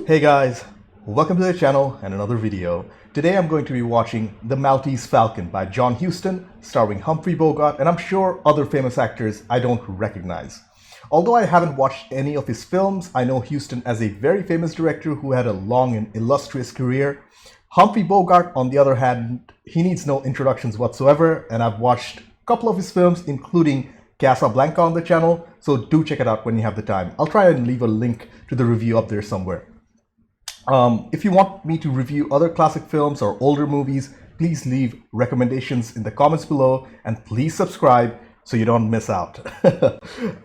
Hey guys, welcome to the channel and another video. Today I'm going to be watching The Maltese Falcon by John Huston, starring Humphry, Bogart, and I'm sure other famous actors I don't recognize. Although I haven't watched any of his films, I know Huston as a very famous director who had a long and illustrious career. Humphrey Bogart, on the other hand, he needs no introductions whatsoever, and I've watched a couple of his films, including Casablanca on the channel, so do check it out when you have the time. I'll try and leave a link to the review up there somewhere. If you want me to review other classic films or older movies, please leave recommendations in the comments below and please subscribe so you don't miss out.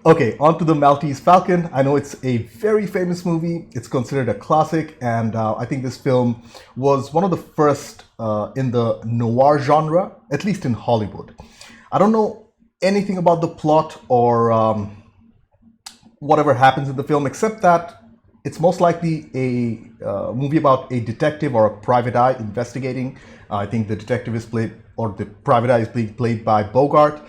Okay, on to The Maltese Falcon. I know it's a very famous movie. It's considered a classic, and I think this film was one of the first in the noir genre, at least in Hollywood. I don't know anything about the plot or whatever happens in the film, except that it's most likely a movie about a detective or a private eye investigating. I think the detective is played, or the private eye is being played by Bogart.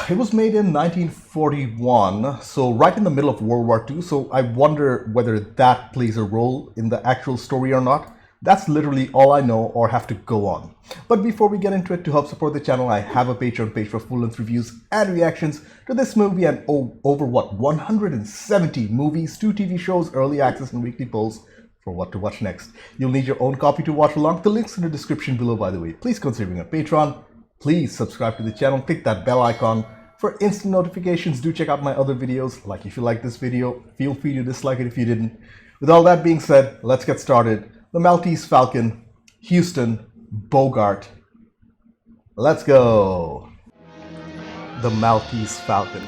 It was made in 1941, so right in the middle of World War II, so I wonder whether that plays a role in the actual story or not. That's literally all I know or have to go on. But before we get into it, to help support the channel, I have a Patreon page for full-length reviews and reactions to this movie and over 170 movies, 2 TV shows, early access and weekly polls for what to watch next. You'll need your own copy to watch along. The link's in the description below, by the way. Please consider being a Patreon. Please subscribe to the channel, click that bell icon for instant notifications. Do check out my other videos. Like if you like this video, feel free to dislike it if you didn't. With all that being said, let's get started. The Maltese Falcon, Huston, Bogart. Let's go. The Maltese Falcon.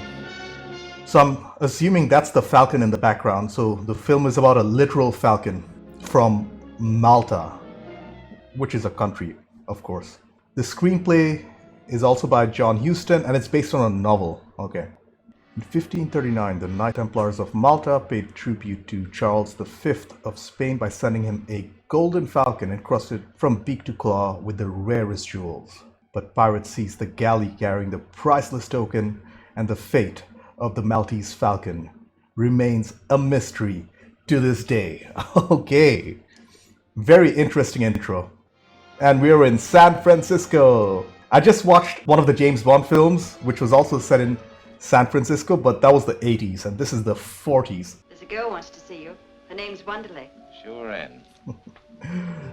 So I'm assuming that's the falcon in the background. So the film is about a literal falcon from Malta, which is a country, of course. The screenplay is also by John Huston and it's based on a novel. Okay. In 1539, the Knight Templars of Malta paid tribute to Charles V of Spain by sending him a golden falcon encrusted from beak to claw with the rarest jewels. But pirates seized the galley carrying the priceless token, and the fate of the Maltese Falcon remains a mystery to this day. Okay, very interesting intro. And we're in San Francisco. I just watched one of the James Bond films, which was also set in San Francisco, but that was the 80s, and this is the 40s. There's a girl wants to see you. Her name's Wonderly. Sure in.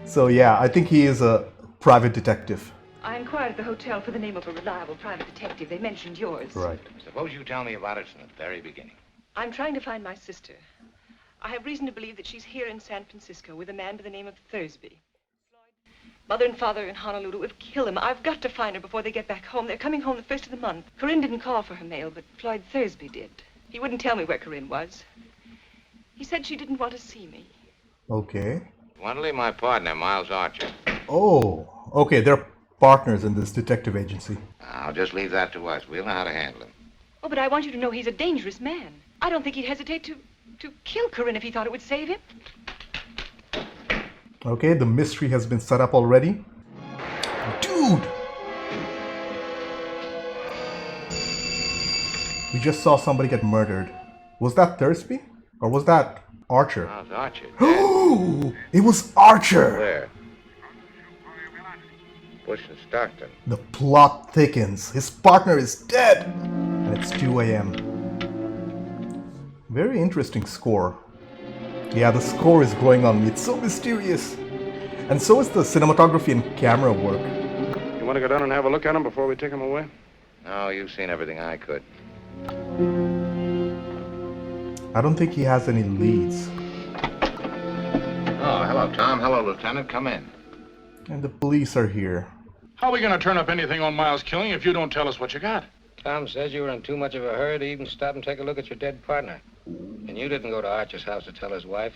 So yeah, I think he is a private detective. I inquired at the hotel for the name of a reliable private detective. They mentioned yours. Right. Suppose you tell me about it from the very beginning. I'm trying to find my sister. I have reason to believe that she's here in San Francisco with a man by the name of Thursby. Mother and father in Honolulu have killed him. I've got to find her before they get back home. They're coming home the first of the month. Corinne didn't call for her mail, but Floyd Thursby did. He wouldn't tell me where Corinne was. He said she didn't want to see me. Okay. Wonderly, my partner, Miles Archer. Oh, okay, they're partners in this detective agency. I'll just leave that to us. We'll know how to handle him. Oh, but I want you to know he's a dangerous man. I don't think he'd hesitate to kill Corinne if he thought it would save him. Okay, the mystery has been set up already. Dude! We just saw somebody get murdered. Was that Thursby? Or was that Archer? Miles Archer. Oh, it was Archer! Where? Bush and Stockton. The plot thickens. His partner is dead! And it's 2 a.m. Very interesting score. Yeah, the score is growing on me. It's so mysterious. And so is the cinematography and camera work. You want to go down and have a look at him before we take him away? No, you've seen everything I could. I don't think he has any leads. Oh, hello, Tom. Hello, Lieutenant. Come in. And the police are here. How are we going to turn up anything on Miles' killing if you don't tell us what you got? Tom says you were in too much of a hurry to even stop and take a look at your dead partner. And you didn't go to Archer's house to tell his wife.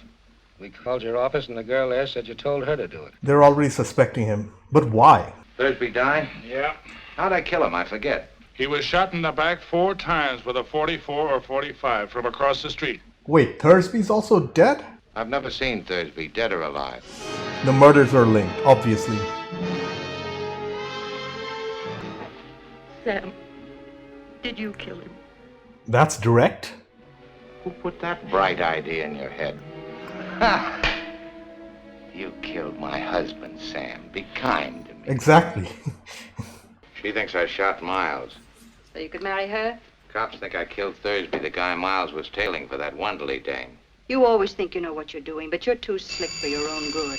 We called your office and the girl there said you told her to do it. They're already suspecting him. But why? Thursby died? Yeah. How'd I kill him? I forget. He was shot in the back 4 times with a 44 or 45 from across the street. Wait, Thursby's also dead? I've never seen Thursby, dead or alive. The murders are linked, obviously. Sam, did you kill him? That's direct? Who put that bright idea in your head? Ha! You killed my husband, Sam. Be kind to me. Exactly. She thinks I shot Miles. So you could marry her? Cops think I killed Thursby, the guy Miles was tailing for that Wonderly dame. You always think you know what you're doing, but you're too slick for your own good.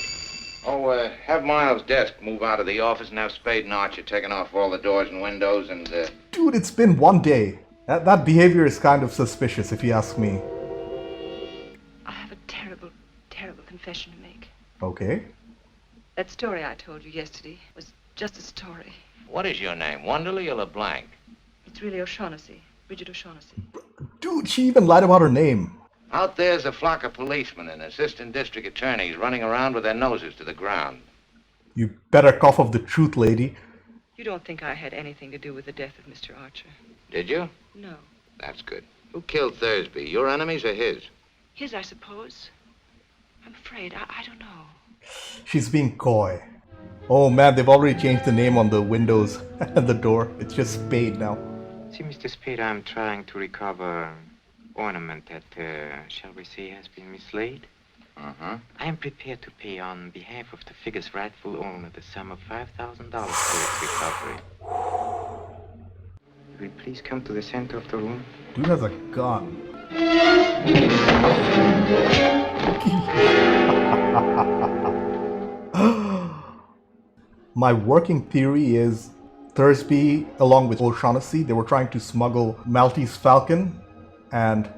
Oh, have Miles' desk move out of the office and have Spade and Archer taken off all the doors and windows and, Dude, it's been one day. That behavior is kind of suspicious, if you ask me. I have a terrible, terrible confession to make. Okay. That story I told you yesterday was just a story. What is your name, Wonderly or LeBlanc? It's really O'Shaughnessy, Bridget O'Shaughnessy. Dude, she even lied about her name. Out there's a flock of policemen and assistant district attorneys running around with their noses to the ground. You better cough up the truth, lady. You don't think I had anything to do with the death of Mr. Archer? Did you? No. That's good. Who killed Thursby? Your enemies or his? His, I suppose. I'm afraid. I don't know. She's being coy. Oh man, they've already changed the name on the windows and the door. It's just Spade now. See, Mr. Spade, I'm trying to recover ornament that, shall we say, has been mislaid. Uh-huh. I am prepared to pay on behalf of the figure's rightful owner the sum of $5,000 for its recovery. Will you please come to the center of the room? Dude has a gun. My working theory is Thursby, along with O'Shaughnessy, they were trying to smuggle Maltese Falcon, and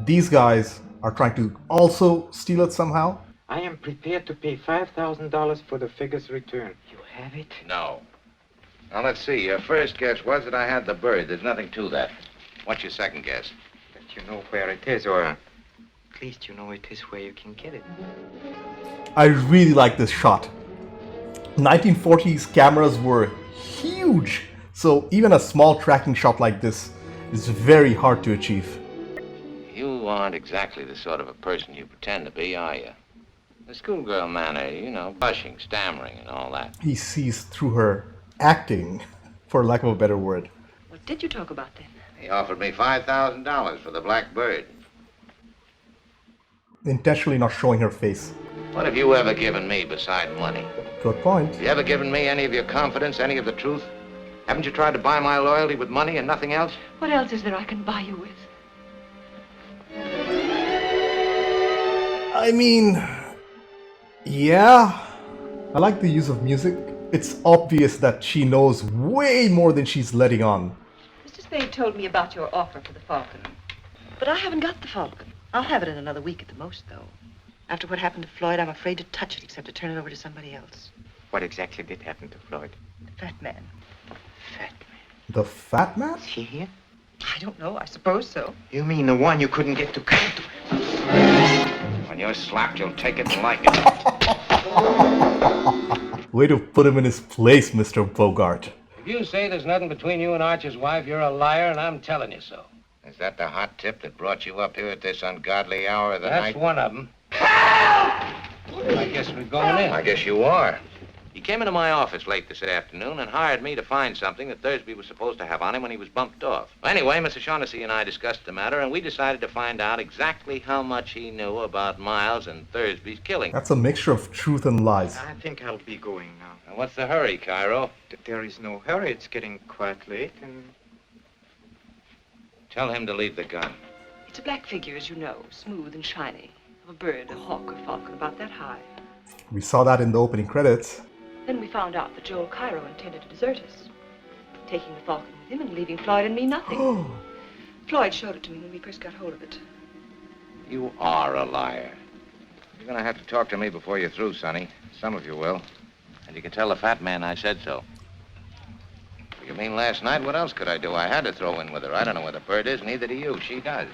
these guys are trying to also steal it somehow. I am prepared to pay $5,000 for the figure's return. You have it? No. Now, let's see. Your first guess was that I had the bird. There's nothing to that. What's your second guess? That you know where it is, or at least you know it is where you can get it. I really like this shot. 1940s cameras were huge, so even a small tracking shot like this is very hard to achieve. You aren't exactly the sort of a person you pretend to be, are you? The schoolgirl manner, you know, blushing, stammering, and all that. He sees through her acting, for lack of a better word. What did you talk about then? He offered me $5,000 for the black bird. Intentionally not showing her face. What have you ever given me beside money? Good point. Have you ever given me any of your confidence, any of the truth? Haven't you tried to buy my loyalty with money and nothing else? What else is there I can buy you with? I mean, yeah, I like the use of music. It's obvious that she knows way more than she's letting on. Mr. Spade told me about your offer for the Falcon. But I haven't got the Falcon. I'll have it in another week at the most, though. After what happened to Floyd, I'm afraid to touch it except to turn it over to somebody else. What exactly did happen to Floyd? The fat man. Fat man. The fat man? Is he here? I don't know. I suppose so. You mean the one you couldn't get to come to? When you're slapped, you'll take it and like it. Way to put him in his place, Mr. Bogart. If you say there's nothing between you and Archer's wife, you're a liar, and I'm telling you so. Is that the hot tip that brought you up here at this ungodly hour of the night? That's one of them. I guess we're going in. I guess you are. He came into my office late this afternoon and hired me to find something that Thursby was supposed to have on him when he was bumped off. Anyway, Mr. Shaughnessy and I discussed the matter, and we decided to find out exactly how much he knew about Miles and Thursby's killing. That's a mixture of truth and lies. I think I'll be going now. Now, what's the hurry, Cairo? There is no hurry. It's getting quite late, and Tell him to leave the gun. It's a black figure, as you know, smooth and shiny. Of a bird, a hawk or falcon, about that high. We saw that in the opening credits. Then we found out that Joel Cairo intended to desert us, taking the Falcon with him and leaving Floyd and me nothing. Floyd showed it to me when we first got hold of it. You are a liar. You're gonna have to talk to me before you're through, Sonny. Some of you will. And you can tell the fat man I said so. You mean last night? What else could I do? I had to throw in with her. I don't know where the bird is, neither do you. She does.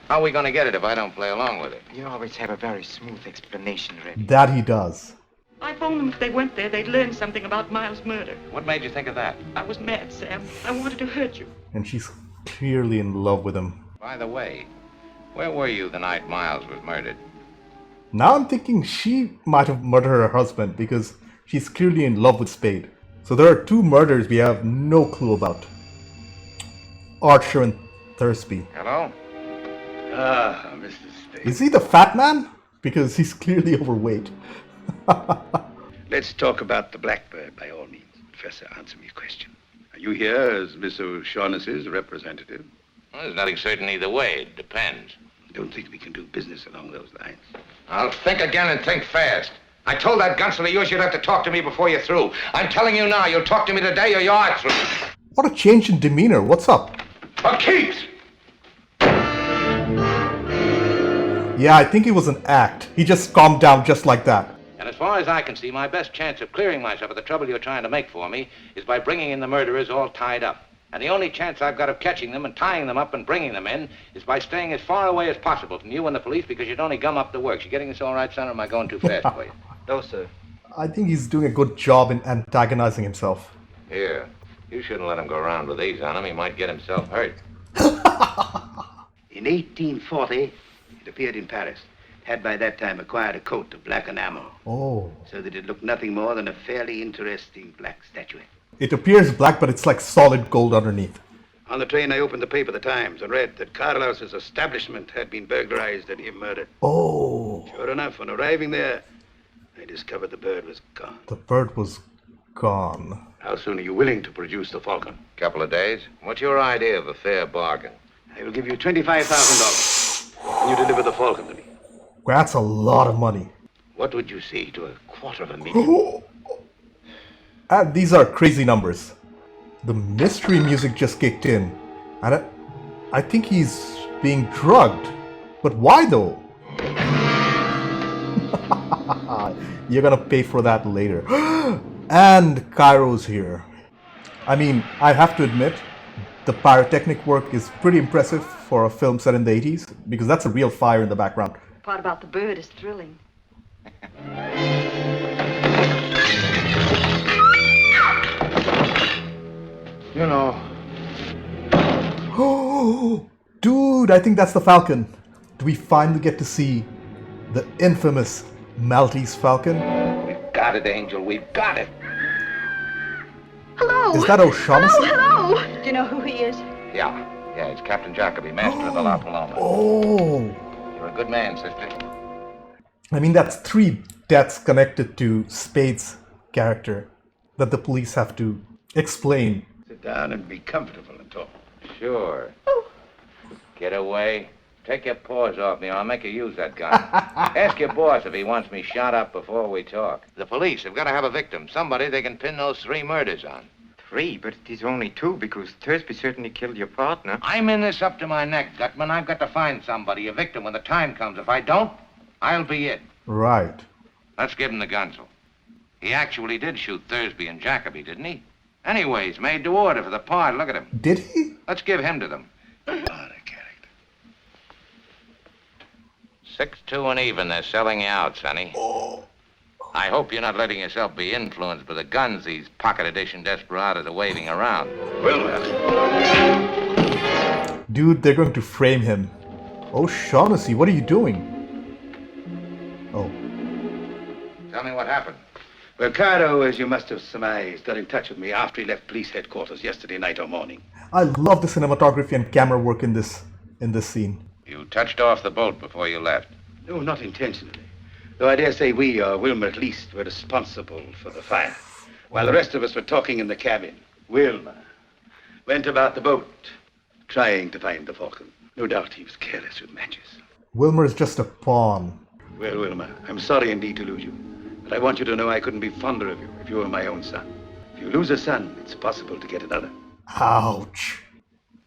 How are we gonna get it if I don't play along with it? you always have a very smooth explanation ready. That he does. I phoned them if they went there, they'd learn something about Miles' murder. What made you think of that? I was mad, Sam. I wanted to hurt you. And she's clearly in love with him. By the way, where were you the night Miles was murdered? Now I'm thinking she might have murdered her husband because she's clearly in love with Spade. So there are two murders we have no clue about. Archer and Thursby. Hello? Ah, Mr. Spade. Is he the fat man? because he's clearly overweight. Let's talk about the Blackbird, by all means. Professor, answer me a question. Are you here as Miss O'Shaughnessy's representative? Well, there's nothing certain either way. It depends. Don't think we can do business along those lines. I'll think again and think fast. I told that gunsel of yours you'd have to talk to me before you're through. I'm telling you now, you'll talk to me today or you are through. What a change in demeanor. What's up? For keeps! Yeah, I think it was an act. He just calmed down just like that. And as far as I can see, my best chance of clearing myself of the trouble you're trying to make for me is by bringing in the murderers all tied up. And the only chance I've got of catching them and tying them up and bringing them in is by staying as far away as possible from you and the police because you'd only gum up the works. You getting this all right, son, or am I going too fast for you? No, sir. I think he's doing a good job in antagonizing himself. Here, you shouldn't let him go around with these on him. He might get himself hurt. In 1840, it appeared in Paris. Had by that time acquired a coat of black enamel. Oh. So that it looked nothing more than a fairly interesting black statuette. It appears black, but it's like solid gold underneath. On the train, I opened the paper, The Times, and read that Carlos's establishment had been burglarized and him murdered. Oh. Sure enough, on arriving there, I discovered the bird was gone. The bird was gone. How soon are you willing to produce the Falcon? Couple of days. What's your idea of a fair bargain? I will give you $25,000. And you deliver the Falcon to me. That's a lot of money. What would you say to $250,000? And these are crazy numbers. The mystery music just kicked in. And I think he's being drugged. But why though? You're gonna pay for that later. And Cairo's here. I mean, I have to admit, the pyrotechnic work is pretty impressive for a film set in the 80s, because that's a real fire in the background. The part about the bird is thrilling. You know. Oh, dude, I think that's the Falcon. Do we finally get to see the infamous Maltese Falcon? We've got it, Angel. We've got it. Hello! Is that O'Shaughnessy? Hello! Do you know who he is? Yeah, it's Captain Jacoby, master of the La Paloma. Oh. You're a good man, sister. I mean, that's 3 deaths connected to Spade's character that the police have to explain. Sit down and be comfortable and talk. Sure. Get away. Take your paws off me or I'll make you use that gun. Ask your boss if he wants me shot up before we talk. The police have got to have a victim. Somebody they can pin those 3 murders on. 3, but it is only 2 because Thursby certainly killed your partner. I'm in this up to my neck, Gutman. I've got to find somebody, a victim, when the time comes. If I don't, I'll be it. Right. Let's give him the gunsel. He actually did shoot Thursby and Jacoby, didn't he? Anyways, made to order for the part. Look at him. Did he? Let's give him to them. 6-2 and even. They're selling you out, Sonny. Oh. I hope you're not letting yourself be influenced by the guns these pocket edition desperados are waving around. Well. Dude, they're going to frame him. O'Shaughnessy, what are you doing? Oh. Tell me what happened. Well, Cairo, as you must have surmised, got in touch with me after he left police headquarters yesterday night or morning. I love the cinematography and camera work in this scene. You touched off the boat before you left. No, not intentionally. Though I dare say we, or Wilmer at least, were responsible for the fire. While the rest of us were talking in the cabin, Wilmer went about the boat, trying to find the Falcon. No doubt he was careless with matches. Wilmer is just a pawn. Well, Wilmer, I'm sorry indeed to lose you. But I want you to know I couldn't be fonder of you if you were my own son. If you lose a son, it's possible to get another. Ouch.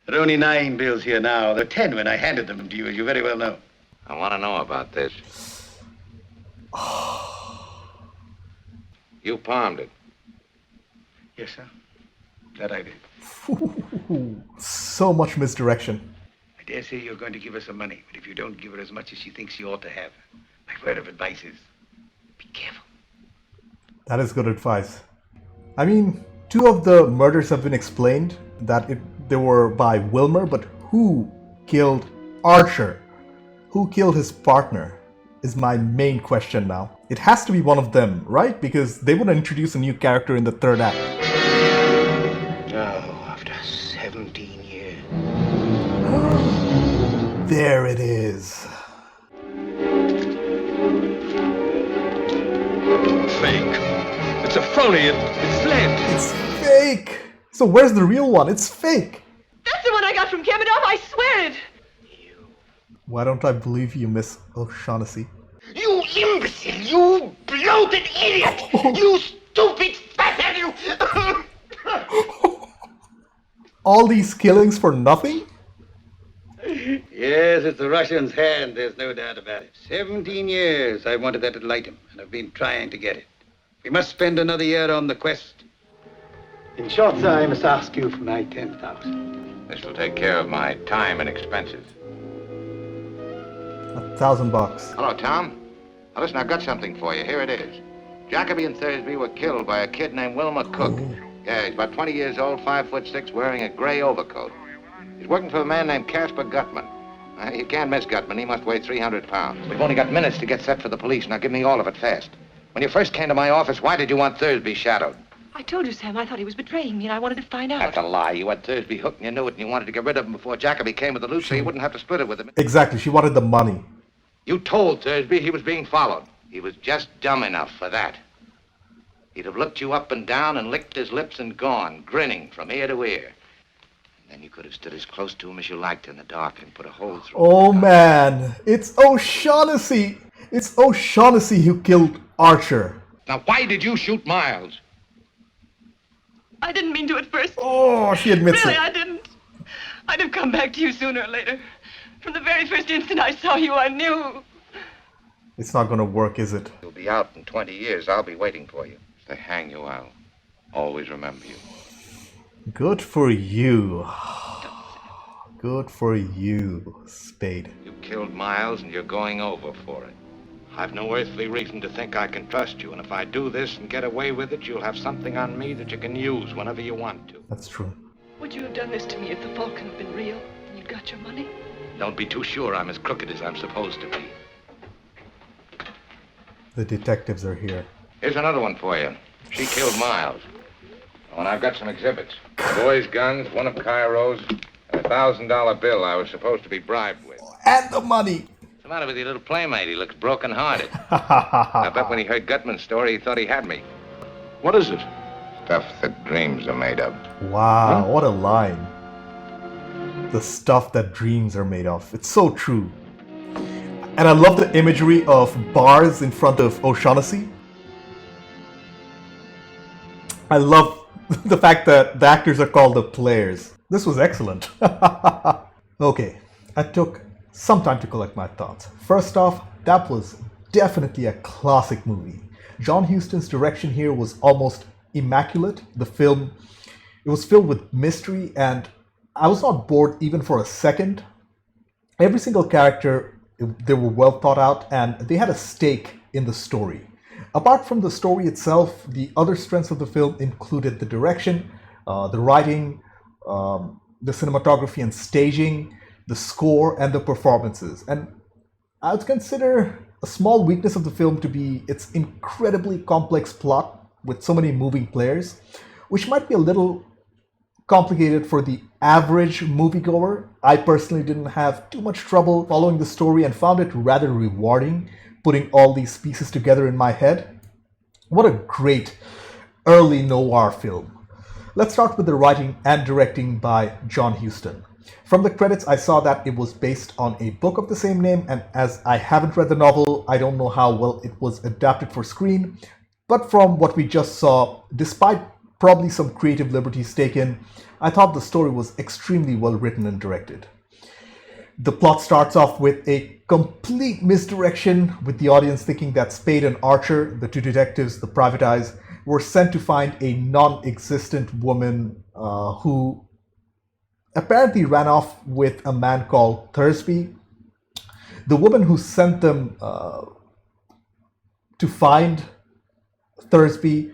There are only 9 bills here now. There were 10 when I handed them to you, as you very well know. I want to know about this. You palmed it. Yes, sir. That I did. So much misdirection. I dare say you're going to give her some money, but if you don't give her as much as she thinks she ought to have, my word of advice is, be careful. That is good advice. I mean, 2 of the murders have been explained, that they were by Wilmer, but who killed Archer? Who killed his partner is my main question now. It has to be one of them, right? Because they would introduce a new character in the 3rd act. Oh, after 17 years. There it is. phony. It's Slade. It's fake! So where's the real one? It's fake! That's the one I got from Kevinoff, I swear it! Why don't I believe you, Miss O'Shaughnessy? You imbecile! You bloated idiot! You stupid fathead! You... All these killings for nothing? Yes, it's the Russian's hand, there's no doubt about it. 17 years I wanted that little item, and I've been trying to get it. We must spend another year on the quest. In short, sir, I must ask you for my 10,000. This will take care of my time and expenses. $1,000. Hello, Tom. Now, listen, I've got something for you. Here it is. Jacoby and Thursby were killed by a kid named Wilmer Cook. Yeah, he's about 20 years old, 5'6", wearing a gray overcoat. He's working for a man named Casper Gutman. You can't miss Gutman. He must weigh 300 pounds. We've only got minutes to get set for the police. Now, give me all of it fast. When you first came to my office, why did you want Thursby shadowed? I told you, Sam, I thought he was betraying me, and I wanted to find out. That's a lie. You had Thursby hooked and you knew it, and you wanted to get rid of him before Jacoby came with the loot so you wouldn't have to split it with him. Exactly, she wanted the money. You told Thursby he was being followed. He was just dumb enough for that. He'd have looked you up and down and licked his lips and gone, grinning from ear to ear. And then you could have stood as close to him as you liked in the dark and put a hole through him. Oh man, it's O'Shaughnessy! It's O'Shaughnessy who killed Archer. Now, why did you shoot Miles? I didn't mean to at first. Oh, she admits Really, it. I didn't. I'd have come back to you sooner or later. From the very first instant I saw you, I knew. It's not gonna work, is it? You'll be out in 20 years. I'll be waiting for you. If they hang you, I'll always remember you. Good for you. Good for you, Spade. You killed Miles and you're going over for it. I've no earthly reason to think I can trust you, and if I do this and get away with it, you'll have something on me that you can use whenever you want to. That's true. Would you have done this to me if the Falcon had been real and you'd got your money? Don't be too sure I'm as crooked as I'm supposed to be. The detectives are here. Here's another one for you. She killed Miles. Oh, and I've got some exhibits. The boys' guns, one of Cairo's, and a $1,000 bill I was supposed to be bribed with. And the money! What's the matter with your little playmate? He looks broken-hearted. I bet when he heard Gutman's story, he thought he had me. What is it? Stuff that dreams are made of. Wow, what a line. The stuff that dreams are made of. It's so true. And I love the imagery of bars in front of O'Shaughnessy. I love the fact that the actors are called the players. This was excellent. Okay, I took some time to collect my thoughts. First off, that was definitely a classic movie. John Huston's direction here was almost immaculate. The film, it was filled with mystery, and I was not bored even for a second. Every single character, they were well thought out, and they had a stake in the story. Apart from the story itself, the other strengths of the film included the direction, the writing, the cinematography and staging, the score, and the performances. And I would consider a small weakness of the film to be its incredibly complex plot with so many moving players, which might be a little complicated for the average moviegoer. I personally didn't have too much trouble following the story and found it rather rewarding, putting all these pieces together in my head. What a great early noir film. Let's start with the writing and directing by John Huston. From the credits, I saw that it was based on a book of the same name, and as I haven't read the novel, I don't know how well it was adapted for screen. But from what we just saw, despite probably some creative liberties taken, I thought the story was extremely well written and directed. The plot starts off with a complete misdirection, with the audience thinking that Spade and Archer, the two detectives, the private eyes, were sent to find a non-existent woman who apparently ran off with a man called Thursby. The woman who sent them to find Thursby,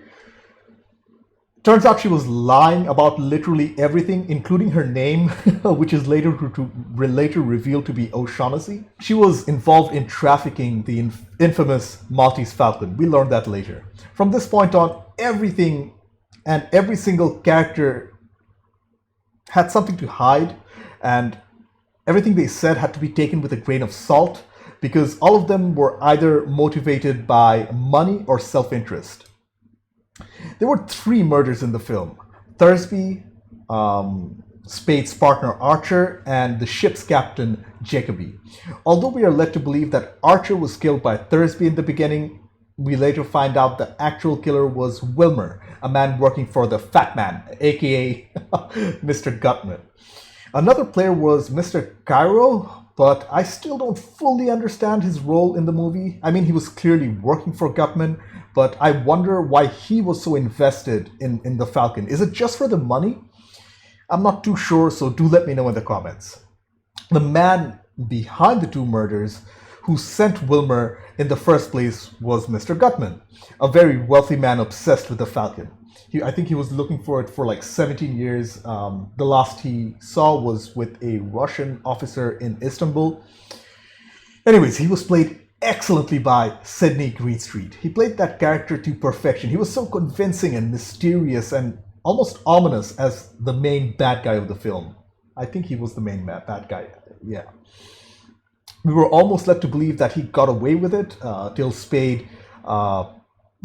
turns out she was lying about literally everything, including her name, which is later revealed to be O'Shaughnessy. She was involved in trafficking the infamous Maltese Falcon. We learned that later. From this point on, everything and every single character had something to hide, and everything they said had to be taken with a grain of salt, because all of them were either motivated by money or self-interest. There were three murders in the film: Thursby, Spade's partner Archer, and the ship's captain Jacoby. Although we are led to believe that Archer was killed by Thursby in the beginning, we later find out the actual killer was Wilmer, a man working for the Fat Man, aka Mr. Gutman. Another player was Mr. Cairo, but I still don't fully understand his role in the movie. I mean, he was clearly working for Gutman, but I wonder why he was so invested in the Falcon. Is it just for the money? I'm not too sure, so do let me know in the comments. The man behind the two murders who sent Wilmer in the first place was Mr. Gutman, a very wealthy man obsessed with the Falcon. I think he was looking for it for like 17 years. The last he saw was with a Russian officer in Istanbul. Anyways, he was played excellently by Sidney Greenstreet. He played that character to perfection. He was so convincing and mysterious and almost ominous as the main bad guy of the film. I think he was the main bad guy, yeah. We were almost led to believe that he got away with it till Spade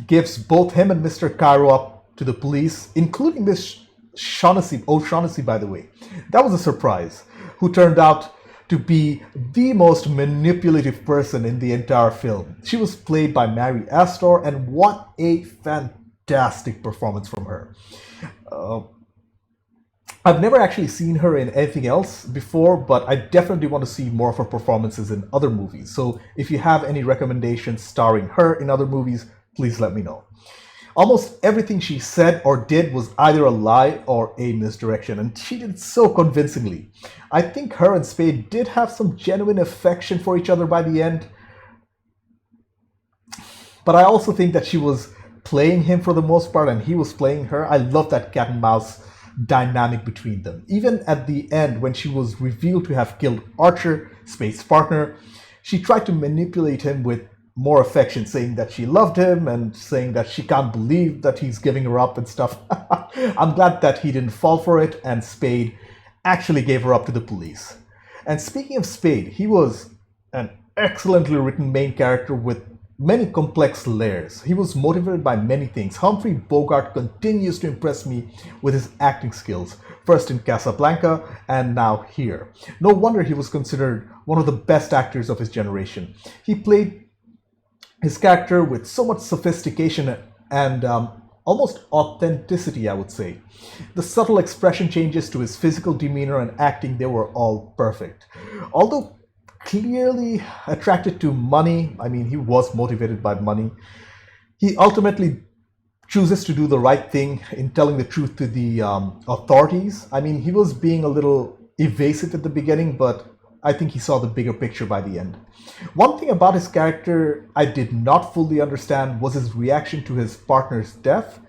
gives both him and Mr. Cairo up to the police, including Miss Shaughnessy, by the way. That was a surprise, who turned out to be the most manipulative person in the entire film. She was played by Mary Astor, and what a fantastic performance from her. I've never actually seen her in anything else before, but I definitely want to see more of her performances in other movies. So if you have any recommendations starring her in other movies, please let me know. Almost everything she said or did was either a lie or a misdirection, and she did it so convincingly. I think her and Spade did have some genuine affection for each other by the end, but I also think that she was playing him for the most part and he was playing her. I love that cat and mouse dynamic between them. Even at the end, when she was revealed to have killed Archer, Spade's partner, she tried to manipulate him with more affection, saying that she loved him and saying that she can't believe that he's giving her up and stuff. I'm glad that he didn't fall for it and Spade actually gave her up to the police. And speaking of Spade, he was an excellently written main character with many complex layers. He was motivated by many things. Humphrey Bogart continues to impress me with his acting skills, first in Casablanca and now here. No wonder he was considered one of the best actors of his generation. He played his character with so much sophistication and almost authenticity, I would say. The subtle expression changes to his physical demeanor and acting, they were all perfect. Although clearly attracted to money, I mean, he was motivated by money, he ultimately chooses to do the right thing in telling the truth to the authorities. I mean, he was being a little evasive at the beginning, but I think he saw the bigger picture by the end. One thing about his character I did not fully understand was his reaction to his partner's death.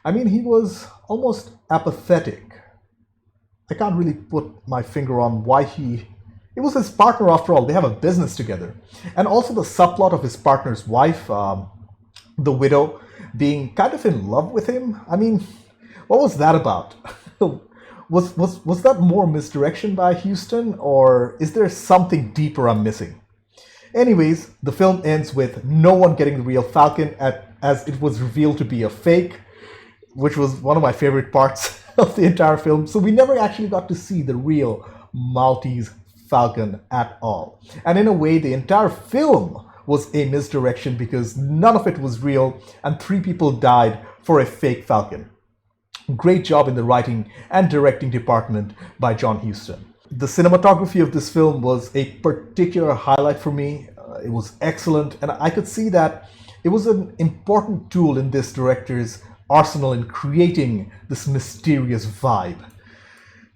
I mean, he was almost apathetic. I can't really put my finger on why it was his partner after all. They have a business together. And also the subplot of his partner's wife, the widow, being kind of in love with him. I mean, what was that about? Was that more misdirection by Huston, or is there something deeper I'm missing? Anyways, the film ends with no one getting the real Falcon as it was revealed to be a fake, which was one of my favorite parts of the entire film. So we never actually got to see the real Maltese Falcon at all. And in a way, the entire film was a misdirection because none of it was real and 3 people died for a fake Falcon. Great job in the writing and directing department by John Huston. The cinematography of this film was a particular highlight for me. It was excellent, and I could see that it was an important tool in this director's arsenal in creating this mysterious vibe.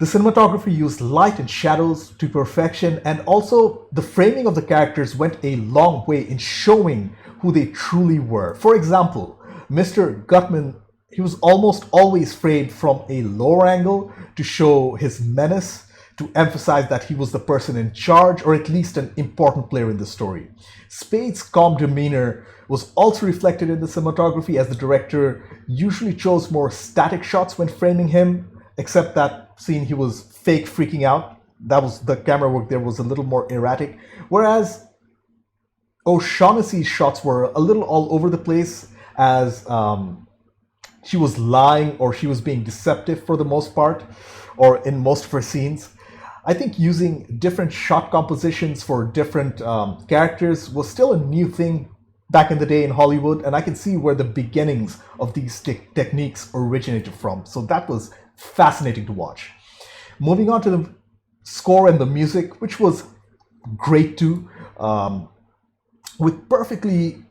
The cinematography used light and shadows to perfection, and also the framing of the characters went a long way in showing who they truly were. For example, Mr. Gutman, he was almost always framed from a lower angle to show his menace, to emphasize that he was the person in charge or at least an important player in the story. Spade's calm demeanor was also reflected in the cinematography, as the director usually chose more static shots when framing him, except that scene he was fake freaking out. That was the camera work there was a little more erratic, whereas O'Shaughnessy's shots were a little all over the place, as she was lying or she was being deceptive for the most part, or in most of her scenes. I think using different shot compositions for different characters was still a new thing back in the day in Hollywood, and I can see where the beginnings of these techniques originated from. So that was fascinating to watch. Moving on to the score and the music, which was great too, with perfectly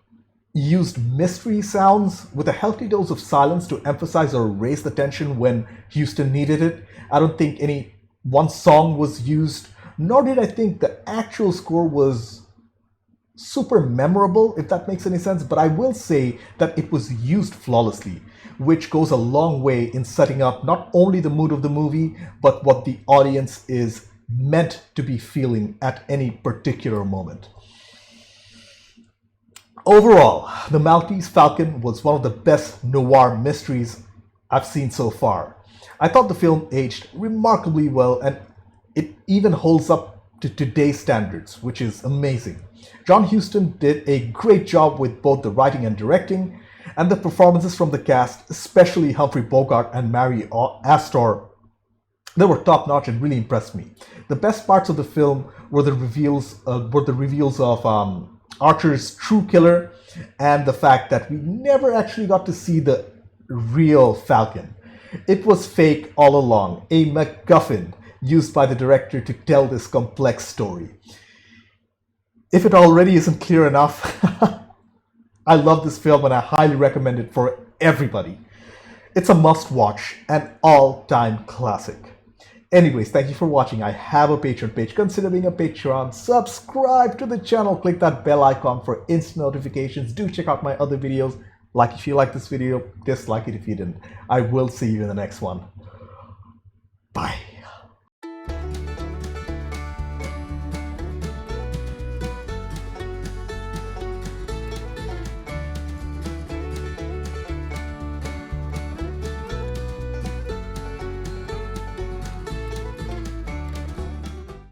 used mystery sounds with a healthy dose of silence to emphasize or raise the tension when Huston needed it. I don't think any one song was used, nor did I think the actual score was super memorable, if that makes any sense, but I will say that it was used flawlessly, which goes a long way in setting up not only the mood of the movie, but what the audience is meant to be feeling at any particular moment. Overall, The Maltese Falcon was one of the best noir mysteries I've seen so far. I thought the film aged remarkably well, and it even holds up to today's standards, which is amazing. John Huston did a great job with both the writing and directing, and the performances from the cast, especially Humphrey Bogart and Mary Astor, they were top-notch and really impressed me. The best parts of the film were the reveals of Archer's true killer, and the fact that we never actually got to see the real Falcon. It was fake all along, a McGuffin used by the director to tell this complex story. If it already isn't clear enough, I love this film and I highly recommend it for everybody. It's a must-watch, an all-time classic. Anyways, thank you for watching. I have a Patreon page. Consider being a Patreon. Subscribe to the channel. Click that bell icon for instant notifications. Do check out my other videos. Like if you like this video, dislike it if you didn't. I will see you in the next one. Bye.